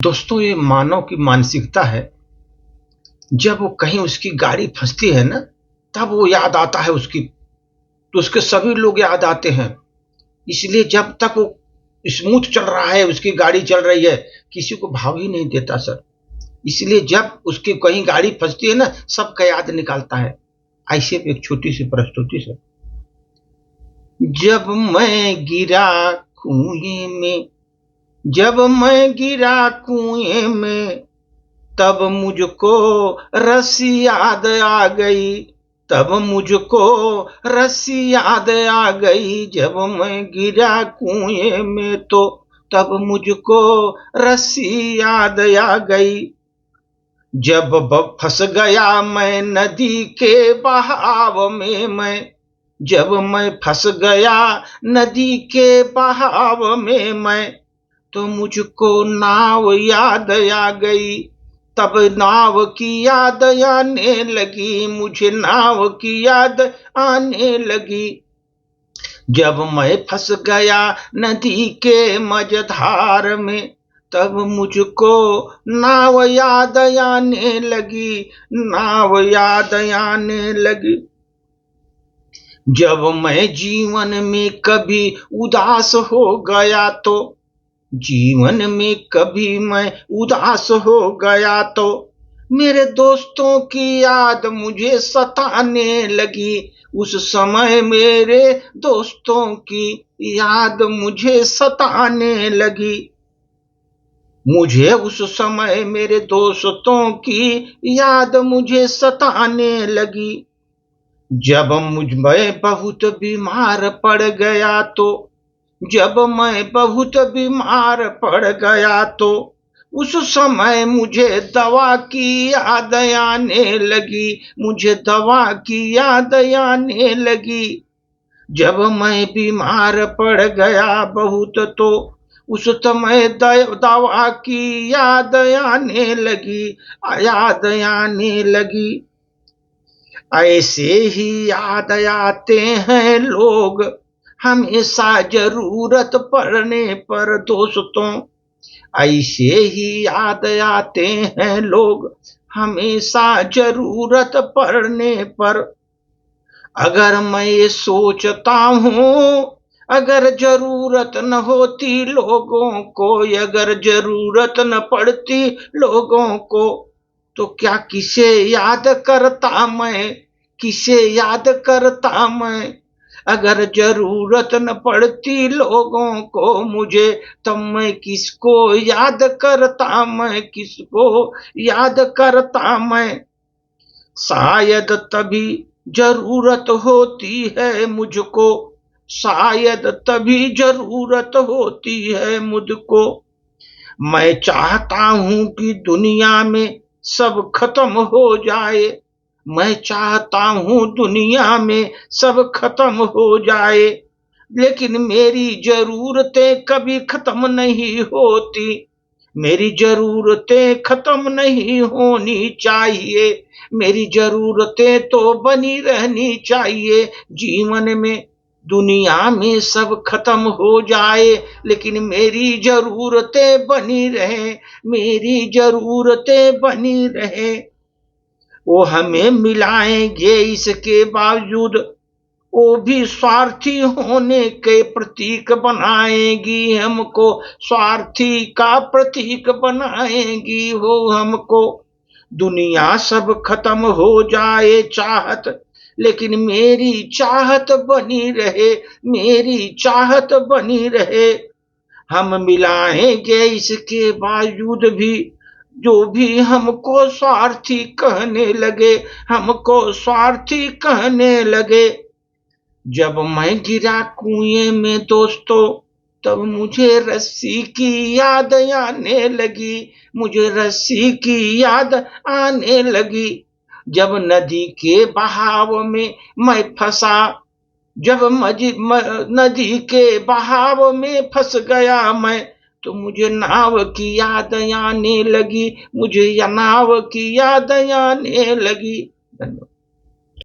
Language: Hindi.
दोस्तों, ये मानव की मानसिकता है। जब वो कहीं उसकी गाड़ी फंसती है ना, तब वो याद आता है उसकी, तो उसके सभी लोग याद आते हैं। इसलिए जब तक वो स्मूथ चल रहा है, उसकी गाड़ी चल रही है, किसी को भाव ही नहीं देता सर। इसलिए जब उसकी कहीं गाड़ी फंसती है ना, सबका याद निकालता है। ऐसे एक छोटी सी प्रस्तुति सर। जब मैं गिरा कुएं में, जब मैं गिरा कुएं में, तब मुझको रस्सी याद आ गई, तब मुझको रस्सी याद आ गई। जब मैं गिरा कुएं में तो तब मुझको रस्सी याद आ गई। जब फंस गया मैं नदी के बहाव में, जब मैं फंस गया नदी के बहाव में तो मुझको नाव याद आ गई। तब नाव की याद आने लगी, मुझे नाव की याद आने लगी। जब मैं फंस गया नदी के मझधार में, तब मुझको नाव याद आने लगी, नाव याद आने लगी। जब मैं जीवन में कभी उदास हो गया तो, जीवन में कभी मैं उदास हो गया तो मेरे दोस्तों की याद मुझे सताने लगी। उस समय मेरे दोस्तों की याद मुझे सताने लगी। मुझे उस समय मेरे दोस्तों की याद मुझे सताने लगी। जब मैं बहुत बीमार पड़ गया तो, जब मैं बहुत बीमार पड़ गया तो उस समय मुझे दवा की याद आने लगी, मुझे दवा की याद आने लगी। जब मैं बीमार पड़ गया बहुत तो उस समय दवा की याद आने लगी, याद आने लगी। ऐसे ही याद आते हैं लोग हमेशा जरूरत पड़ने पर दोस्तों, ऐसे ही याद आते हैं लोग हमेशा जरूरत पड़ने पर। अगर मैं ये सोचता हूँ, अगर जरूरत न होती लोगों को, अगर जरूरत न पड़ती लोगों को, तो क्या किसे याद करता मैं, किसे याद करता मैं। अगर जरूरत न पड़ती लोगों को मुझे, तब मैं किसको याद करता, मैं किसको याद करता मैं। शायद तभी जरूरत होती है मुझको, शायद तभी जरूरत होती है मुझको। मैं चाहता हूँ कि दुनिया में सब खत्म हो जाए, मैं चाहता हूँ दुनिया में सब खत्म हो जाए, लेकिन मेरी जरूरतें कभी खत्म नहीं होती, मेरी जरूरतें खत्म नहीं होनी चाहिए, मेरी जरूरतें तो बनी रहनी चाहिए जीवन में। दुनिया में सब खत्म हो जाए लेकिन मेरी जरूरतें बनी रहे, मेरी जरूरतें बनी रहे। वो हमें मिलाएंगे इसके बावजूद, वो भी स्वार्थी होने के प्रतीक बनाएगी हमको, स्वार्थी का प्रतीक बनाएगी वो हमको। दुनिया सब खत्म हो जाए चाहत, लेकिन मेरी चाहत बनी रहे, मेरी चाहत बनी रहे। हम मिलाएंगे इसके बावजूद भी, जो भी हमको स्वार्थी कहने लगे, हमको स्वार्थी कहने लगे। जब मैं गिरा कुएं में दोस्तों, तब मुझे रस्सी की याद आने लगी, मुझे रस्सी की याद आने लगी। जब नदी के बहाव में मैं फंसा, जब नदी के बहाव में फंस गया मैं, तो मुझे नाव की याद आने लगी, मुझे नाव की याद आने लगी। धन्यवाद।